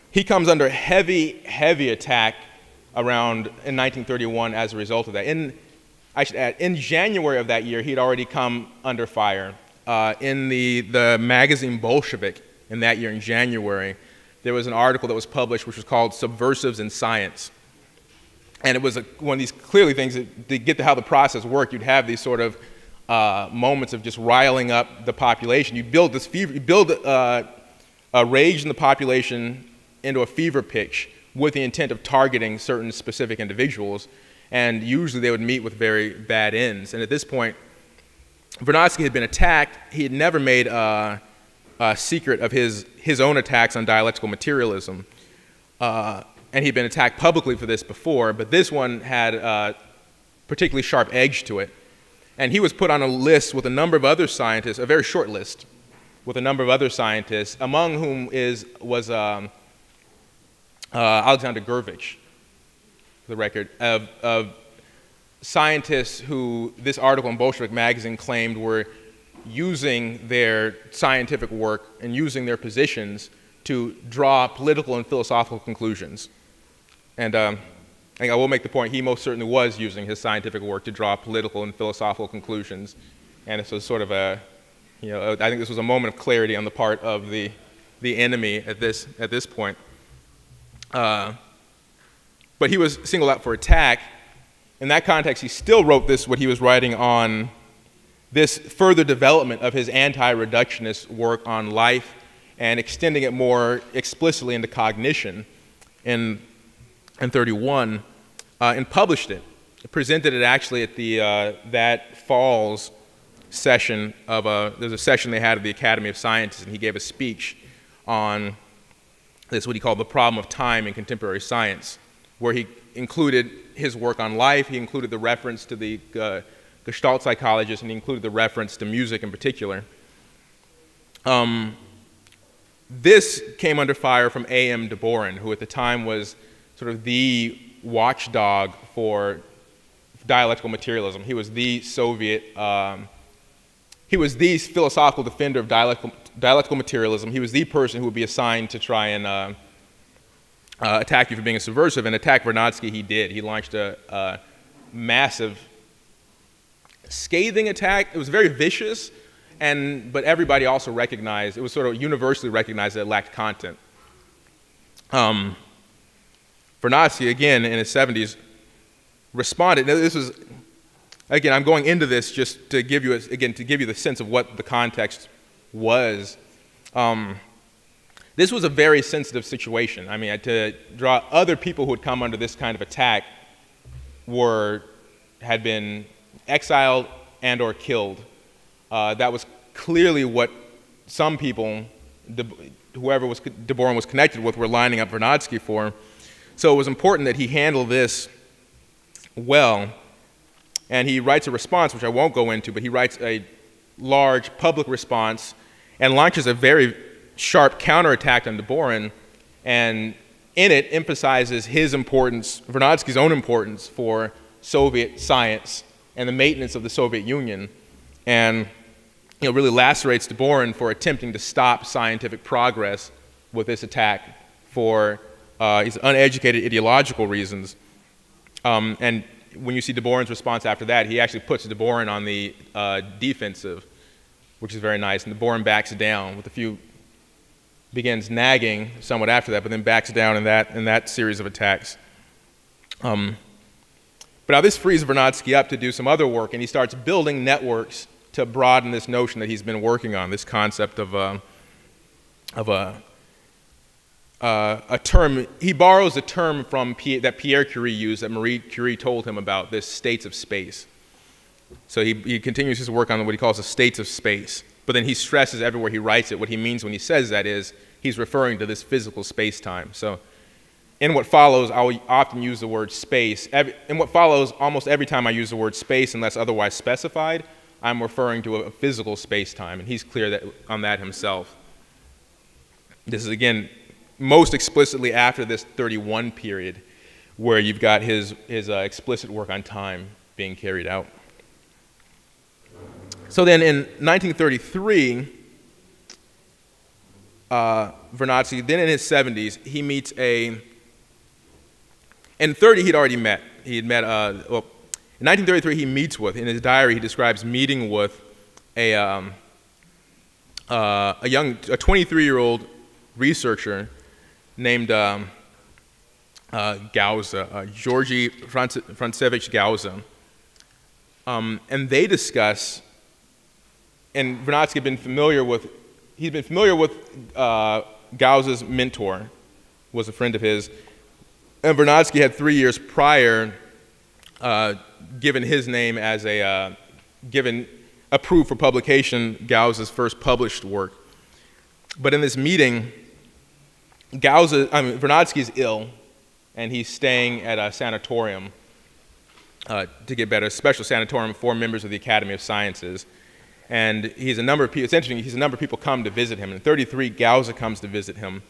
He comes under heavy, heavy attack around in 1931 as a result of that. I should add, in January of that year, he'd already come under fire. In the magazine Bolshevik in that year, in January, there was an article that was published which was called Subversives in Science. And it was one of these clearly things that, to get to how the process worked, you'd have these sort of moments of just riling up the population. You build this fever, you build a rage in the population into a fever pitch with the intent of targeting certain specific individuals, and usually they would meet with very bad ends. And at this point, Vernadsky had been attacked. He had never made a secret of his own attacks on dialectical materialism, and he'd been attacked publicly for this before, but this one had a particularly sharp edge to it. And he was put on a list with a number of other scientists, a very short list, with a number of other scientists, among whom was Alexander Gurvich, for the record, of scientists who this article in Bolshevik magazine claimed were using their scientific work and using their positions to draw political and philosophical conclusions. And I will make the point, he most certainly was using his scientific work to draw political and philosophical conclusions. And this was sort of a, I think this was a moment of clarity on the part of the enemy at this point. But he was singled out for attack. In that context, he still wrote what he was writing on this further development of his anti-reductionist work on life and extending it more explicitly into cognition in 31, and published it. Presented it actually at the that fall's session of there's a session they had at the Academy of Sciences, and he gave a speech on this, what he called the problem of time in contemporary science, where he included his work on life, he included the reference to the Gestalt psychologist, and he included the reference to music in particular. This came under fire from A.M. de Boron, who at the time was sort of the watchdog for dialectical materialism. He was the Soviet, he was the philosophical defender of dialectical materialism. He was the person who would be assigned to try and attack you for being a subversive, and attack Vernadsky he did. He launched a massive, scathing attack. It was very vicious, but everybody also recognized, it was sort of universally recognized that it lacked content. Vernadsky, again, in his 70s, responded. Now, this was, again, I'm going into this just to give you, the sense of what the context was. This was a very sensitive situation. I mean, to draw other people who had come under this kind of attack had been exiled and or killed. That was clearly what some people, whoever de Boron was connected with, were lining up Vernadsky for. So it was important that he handle this well. And he writes a response, which I won't go into, but he writes a large public response and launches a very sharp counterattack on de Boron, and in it emphasizes his importance, Vernadsky's own importance for Soviet science and the maintenance of the Soviet Union, and really lacerates de Boron for attempting to stop scientific progress with this attack for his uneducated ideological reasons. And when you see de Boron's response after that, he actually puts de Boron on the defensive, which is very nice, and de Boron backs down with begins nagging somewhat after that, but then backs down in that series of attacks. But now this frees Vernadsky up to do some other work, and he starts building networks to broaden this notion that he's been working on, this concept of a term. He borrows a term from that Pierre Curie used, that Marie Curie told him about, this states of space. So he continues his work on what he calls the states of space. But then he stresses everywhere he writes it, what he means when he says that is, he's referring to this physical space-time. So in what follows, I will often use the word space. In what follows, almost every time I use the word space, unless otherwise specified, I'm referring to a physical space-time, and he's clear on that himself. This is, again, most explicitly after this 31 period, where you've got his explicit work on time being carried out. So then in 1933, Vernadsky, then in his 70s, he meets in 30 he'd already met. He had met, in 1933 he meets with, in his diary he describes meeting with a 23-year-old researcher named Gauza, Georgy Francevich Gauza. And they discuss, and Vernadsky had been familiar with, Gauza's mentor, was a friend of his, and Vernadsky had 3 years prior given his name as approved for publication Gauza's first published work. But in this meeting, Vernadsky is ill, and he's staying at a sanatorium to get better, a special sanatorium for members of the Academy of Sciences. And it's interesting, a number of people come to visit him. In 33, Gauza comes to visit him.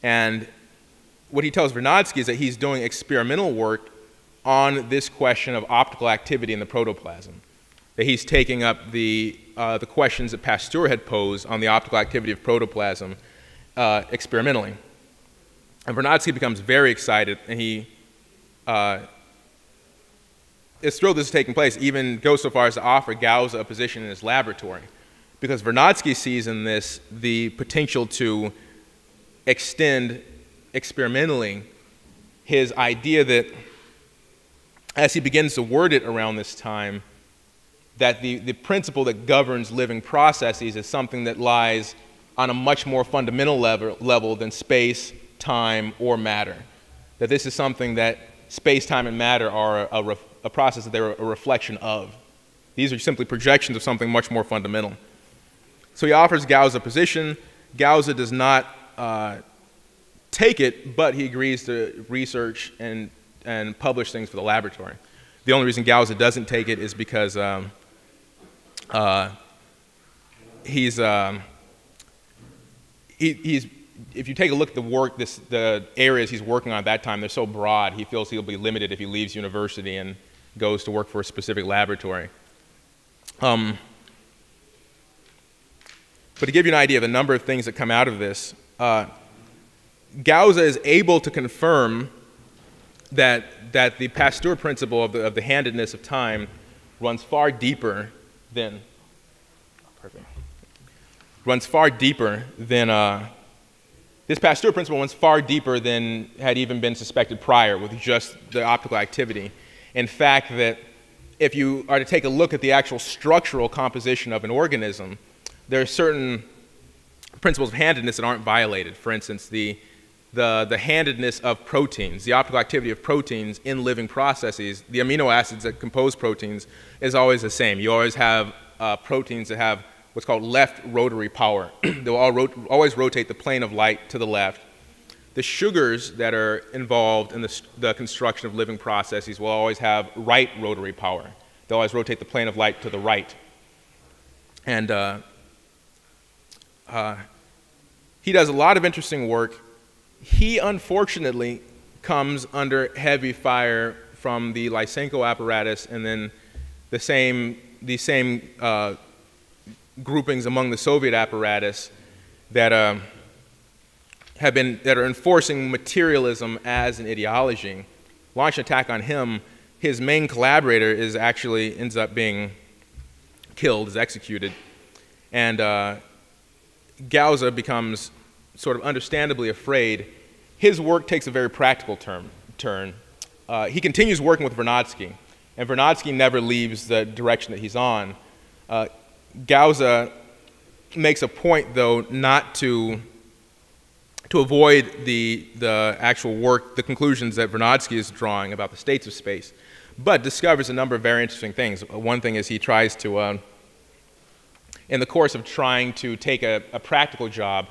And what he tells Vernadsky is that he's doing experimental work on this question of optical activity in the protoplasm. That he's taking up the questions that Pasteur had posed on the optical activity of protoplasm experimentally. And Vernadsky becomes very excited, and he is thrilled this is taking place, even goes so far as to offer Gauze a position in his laboratory, because Vernadsky sees in this the potential to extend experimentally his idea that, as he begins to word it around this time, that the principle that governs living processes is something that lies on a much more fundamental level than space, time, or matter. That this is something that space, time, and matter are a process that they're a reflection of. These are simply projections of something much more fundamental. So he offers Gauze a position. Gauze does not take it, but he agrees to research and publish things for the laboratory. The only reason Gauze doesn't take it is because if you take a look at the work, the areas he's working on at that time, they're so broad, he feels he'll be limited if he leaves university and goes to work for a specific laboratory. But to give you an idea of the number of things that come out of this, Gauze is able to confirm that the Pasteur principle of the handedness of time runs far deeper than this Pasteur principle runs far deeper than had even been suspected prior with just the optical activity. In fact, that if you are to take a look at the actual structural composition of an organism, there are certain principles of handedness that aren't violated. For instance, the handedness of proteins, the optical activity of proteins in living processes, the amino acids that compose proteins is always the same. You always have proteins that have what's called left rotary power. They'll always rotate the plane of light to the left. The sugars that are involved in the construction of living processes will always have right rotary power. They'll always rotate the plane of light to the right. And he does a lot of interesting work. He, unfortunately, comes under heavy fire from the Lysenko apparatus and then the same groupings among the Soviet apparatus that are enforcing materialism as an ideology. Launch an attack on him. His main collaborator ends up being killed, is executed, and Gauze becomes sort of understandably afraid. His work takes a very practical turn. He continues working with Vernadsky, and Vernadsky never leaves the direction that he's on. Gauze makes a point, though, not to avoid the actual work, the conclusions that Vernadsky is drawing about the states of space, but discovers a number of very interesting things. One thing is he tries to, in the course of trying to take a practical job,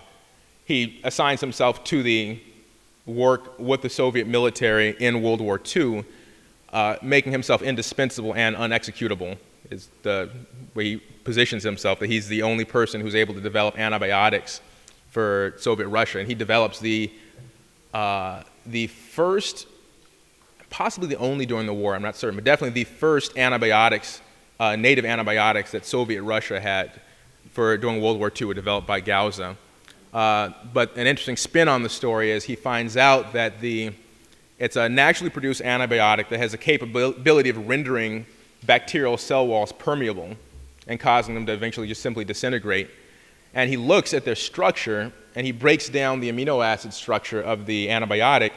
he assigns himself to the work with the Soviet military in World War II, making himself indispensable and unexecutable is the way he positions himself, that he's the only person who's able to develop antibiotics for Soviet Russia. And he develops the first, possibly the only during the war, I'm not certain, but definitely the first antibiotics, native antibiotics that Soviet Russia had during World War II were developed by Gauze. But an interesting spin on the story is he finds out that it's a naturally produced antibiotic that has a capability of rendering bacterial cell walls permeable and causing them to eventually just simply disintegrate. And he looks at their structure and he breaks down the amino acid structure of the antibiotic,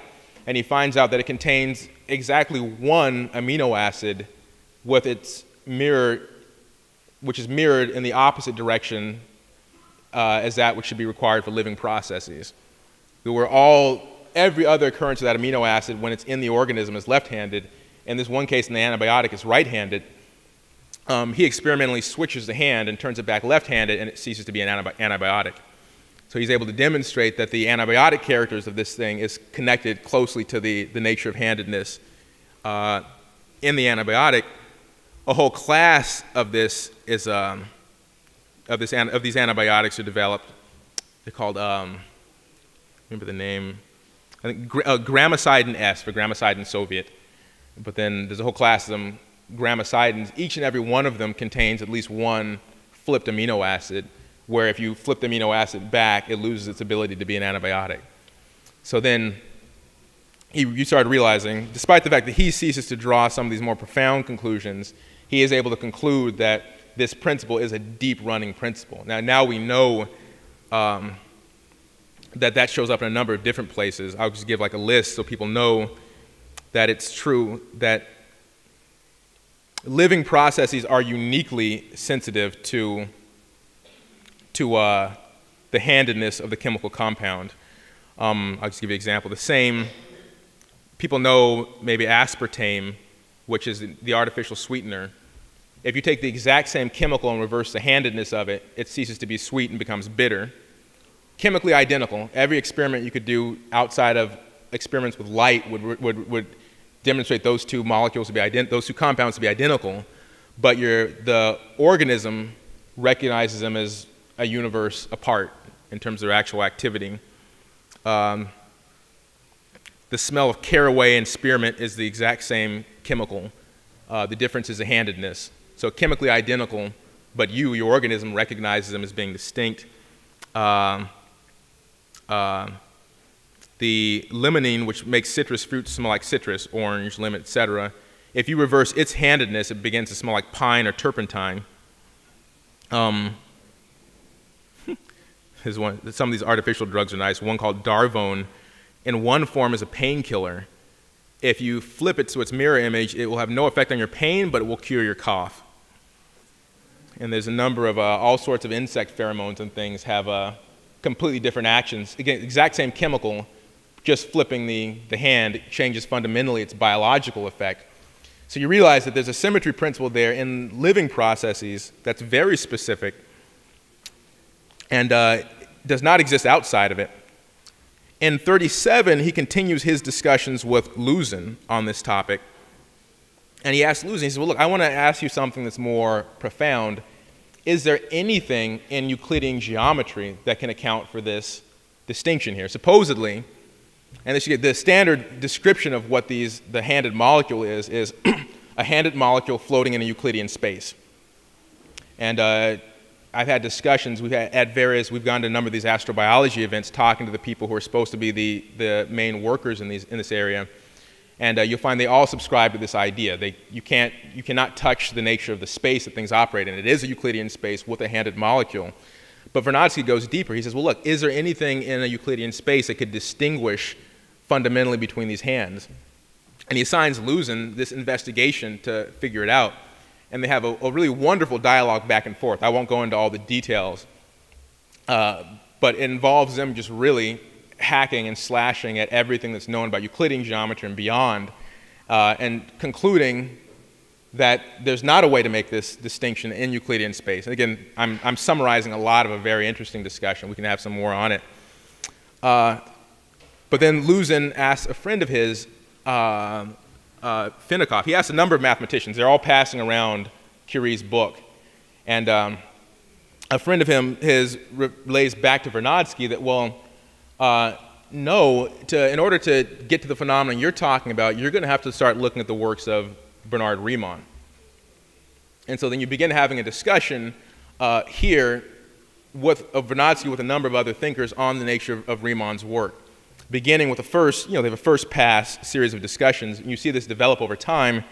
and he finds out that it contains exactly one amino acid with its mirror, which is mirrored in the opposite direction as that which should be required for living processes. Every other occurrence of that amino acid when it's in the organism is left-handed. In this one case, in the antibiotic, it's right-handed. He experimentally switches the hand and turns it back left-handed, and it ceases to be an antibiotic. So he's able to demonstrate that the antibiotic characters of this thing is connected closely to the nature of handedness in the antibiotic. A whole class of these antibiotics are developed. They're called, remember the name? I think Gramicidin S for Gramicidin Soviet. But then there's a whole class of them, gramicidins. Each and every one of them contains at least one flipped amino acid, where if you flip the amino acid back, it loses its ability to be an antibiotic. So then you started realizing, despite the fact that he ceases to draw some of these more profound conclusions, he is able to conclude that this principle is a deep-running principle. Now we know that shows up in a number of different places. I'll just give like a list so people know that it's true that living processes are uniquely sensitive to the handedness of the chemical compound. I'll just give you an example. The same, people know maybe aspartame, which is the artificial sweetener. If you take the exact same chemical and reverse the handedness of it, it ceases to be sweet and becomes bitter. Chemically identical. Every experiment you could do outside of experiments with light would demonstrate those two molecules to be those two compounds to be identical, but the organism recognizes them as a universe apart in terms of their actual activity. The smell of caraway and spearmint is the exact same chemical. The difference is the handedness. So chemically identical, but your organism recognizes them as being distinct. The limonene, which makes citrus fruits smell like citrus, orange, lemon, etc. If you reverse its handedness, it begins to smell like pine or turpentine. Some of these artificial drugs are nice. One called Darvone, in one form is a painkiller. If you flip it to its mirror image, it will have no effect on your pain, but it will cure your cough. And there's a number of all sorts of insect pheromones and things have completely different actions. Again, exact same chemical, just flipping the hand changes fundamentally its biological effect. So you realize that there's a symmetry principle there in living processes that's very specific and does not exist outside of it. In 37, he continues his discussions with Luzin on this topic. And he asks Luzin, he says, well, look, I want to ask you something that's more profound. Is there anything in Euclidean geometry that can account for this distinction here? Supposedly, and the standard description of what the handed molecule is a handed molecule floating in a Euclidean space. And I've had discussions, we've gone to a number of these astrobiology events talking to the people who are supposed to be the main workers in this area. And you'll find they all subscribe to this idea. You cannot touch the nature of the space that things operate in. It is a Euclidean space with a handed molecule. But Vernadsky goes deeper. He says, well, look, is there anything in a Euclidean space that could distinguish fundamentally between these hands? And he assigns Luzin this investigation to figure it out. And they have a really wonderful dialogue back and forth. I won't go into all the details. But it involves them just really hacking and slashing at everything that's known about Euclidean geometry and beyond, and concluding that there's not a way to make this distinction in Euclidean space. And again, I'm summarizing a lot of a very interesting discussion. We can have some more on it. But then Luzin asks a friend of his, Finikov. He asked a number of mathematicians. They're all passing around Curie's book. And a friend of his relays back to Vernadsky that, well, no, in order to get to the phenomenon you're talking about, you're going to have to start looking at the works of Bernard Riemann. And so then you begin having a discussion here of Vernadsky with a number of other thinkers on the nature of Riemann's work. Beginning with they have a first pass series of discussions, and you see this develop over time.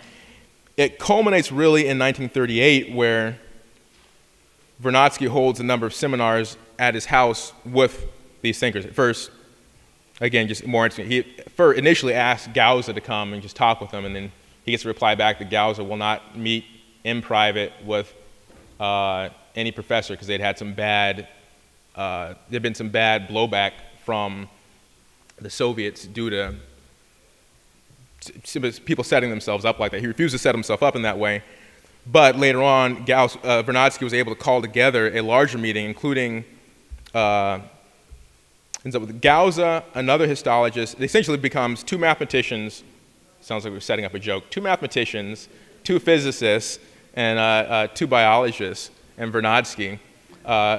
It culminates really in 1938, where Vernadsky holds a number of seminars at his house with these thinkers. At first, again, just more interesting. He initially asked Gauss to come and just talk with him, and then he gets a reply back that Gauss will not meet in private with any professor because there'd been some bad blowback from the Soviets due to people setting themselves up like that. He refused to set himself up in that way. But later on, Vernadsky was able to call together a larger meeting, including ends up with Gauss, another histologist. It essentially becomes two mathematicians. Sounds like we're setting up a joke. Two mathematicians, two physicists, and two biologists, and Vernadsky.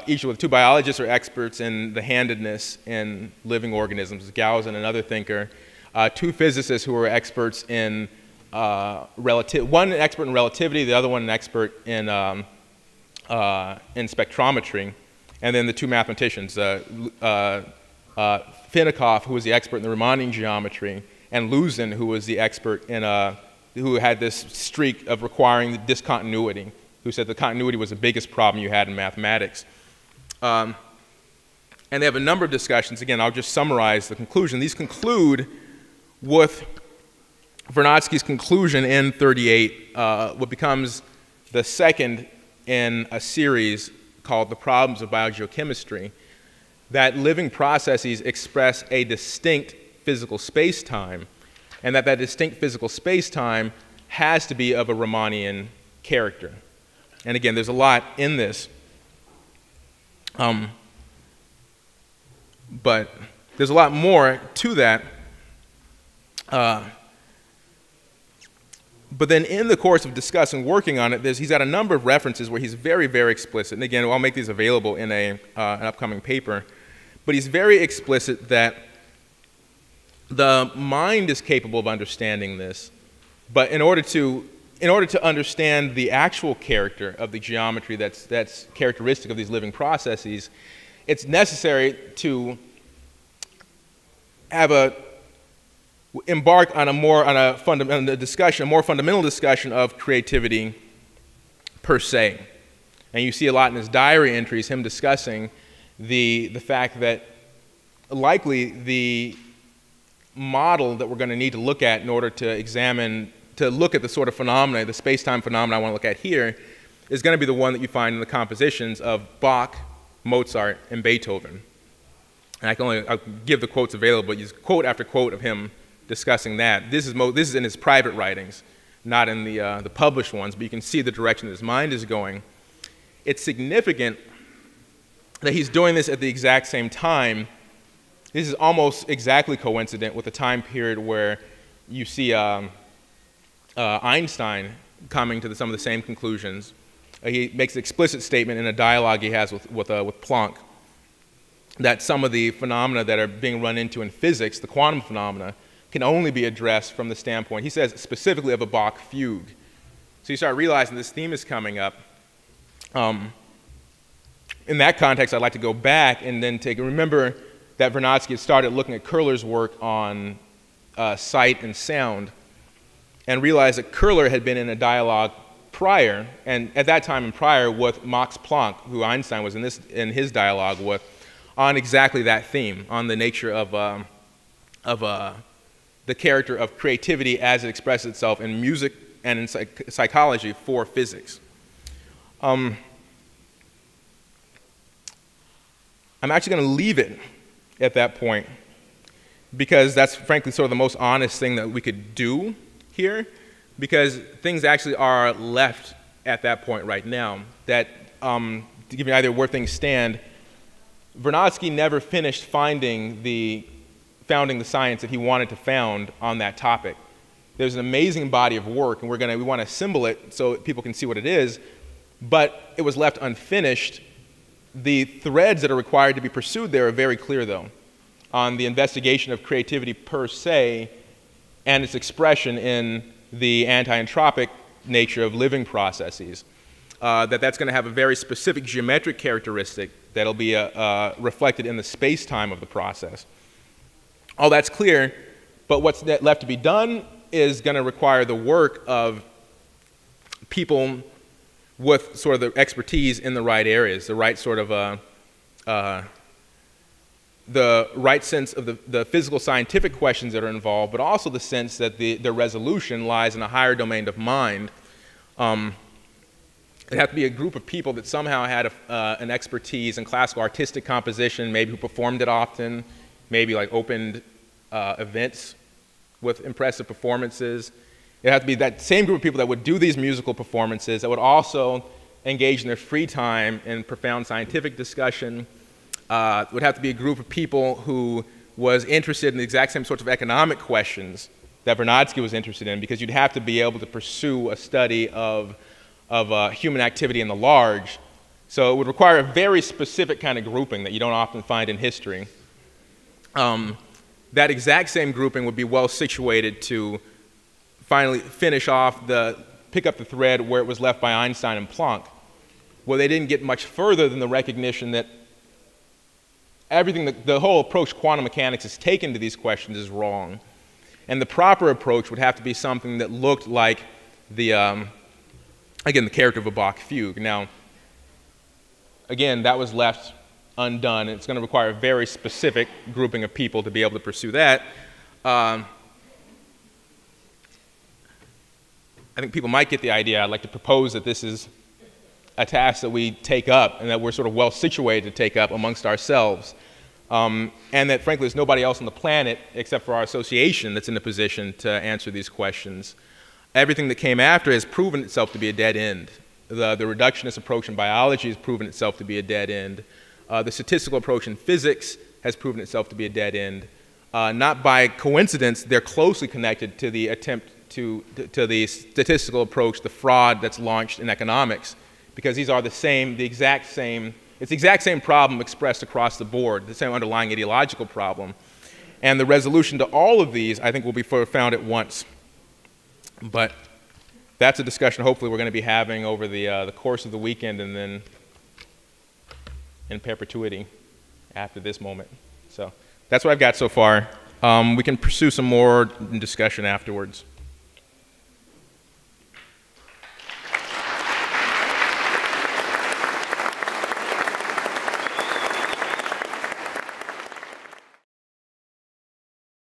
Each of the two biologists are experts in the handedness in living organisms. Gauss and another thinker. Two physicists who are experts in one an expert in relativity, the other one an expert in spectrometry, and then the two mathematicians, Finikov, who was the expert in the Riemannian geometry, and Luzin, who was the expert in who had this streak of requiring the discontinuity, who said the continuity was the biggest problem you had in mathematics. And they have a number of discussions. Again, I'll just summarize the conclusion. These conclude with Vernadsky's conclusion in 38, what becomes the second in a series called The Problems of Biogeochemistry, that living processes express a distinct physical space-time, and that distinct physical space-time has to be of a Riemannian character. And again, there's a lot in this, but there's a lot more to that. But then in the course of discussing, working on it, he's got a number of references where he's very, very explicit. And again, I'll make these available in an upcoming paper. But he's very explicit that the mind is capable of understanding this. But in order to understand the actual character of the geometry that's characteristic of these living processes, it's necessary to have embark on a more fundamental discussion of creativity per se. And you see a lot in his diary entries, him discussing the fact that likely the model that we're going to need to look at in order to look at the sort of phenomena, the space-time phenomena I want to look at here, is going to be the one that you find in the compositions of Bach, Mozart, and Beethoven. And I'll give the quotes available, but use quote after quote of him discussing that. This is in his private writings, not in the published ones, but you can see the direction that his mind is going. It's significant that he's doing this at the exact same time. This is almost exactly coincident with the time period where you see Einstein coming to some of the same conclusions. He makes an explicit statement in a dialogue he has with Planck that some of the phenomena that are being run into in physics, the quantum phenomena, can only be addressed from the standpoint, he says, specifically of a Bach fugue. So you start realizing this theme is coming up. In that context, I'd like to go back and then remember that Vernadsky had started looking at Köhler's work on sight and sound, and realized that Köhler had been in a dialogue prior, and at that time and prior, with Max Planck, who Einstein was in his dialogue with, on exactly that theme, on the nature of the character of creativity as it expresses itself in music and in psychology for physics. I'm actually going to leave it at that point, because that's frankly sort of the most honest thing that we could do here, because things actually are left at that point right now that, to give you an idea where things stand, Vernadsky never finished founding the science that he wanted to found on that topic. There's an amazing body of work, and we want to assemble it so people can see what it is, but it was left unfinished. The threads that are required to be pursued there are very clear, though, on the investigation of creativity per se and its expression in the anti-entropic nature of living processes. That's going to have a very specific geometric characteristic that'll be reflected in the space-time of the process. All that's clear, but what's left to be done is going to require the work of people with sort of the expertise in the right areas, the right sort of the right sense of the physical scientific questions that are involved, but also the sense that the resolution lies in a higher domain of mind. It'd have to be a group of people that somehow had an expertise in classical artistic composition, maybe who performed it often, maybe like opened events with impressive performances. It'd have to be that same group of people that would do these musical performances, that would also engage in their free time in profound scientific discussion. It would have to be a group of people who was interested in the exact same sorts of economic questions that Vernadsky was interested in, because you'd have to be able to pursue a study of human activity in the large. So it would require a very specific kind of grouping that you don't often find in history. That exact same grouping would be well situated to finally pick up the thread where it was left by Einstein and Planck, where they didn't get much further than the recognition that everything, the whole approach quantum mechanics has taken to these questions is wrong. And the proper approach would have to be something that looked like the, again, the character of a Bach fugue. Now, again, that was left undone. It's going to require a very specific grouping of people to be able to pursue that. I think people might get the idea. I'd like to propose that this is a task that we take up and that we're sort of well situated to take up amongst ourselves. And that, frankly, there's nobody else on the planet except for our association that's in a position to answer these questions. Everything that came after has proven itself to be a dead end. The reductionist approach in biology has proven itself to be a dead end. The statistical approach in physics has proven itself to be a dead end. Not by coincidence, they're closely connected to the attempt to the statistical approach, the fraud that's launched in economics, because these are it's the exact same problem expressed across the board, the same underlying ideological problem. And the resolution to all of these, I think, will be found at once. But that's a discussion hopefully we're going to be having over the course of the weekend and then in perpetuity after this moment. So that's what I've got so far. We can pursue some more discussion afterwards.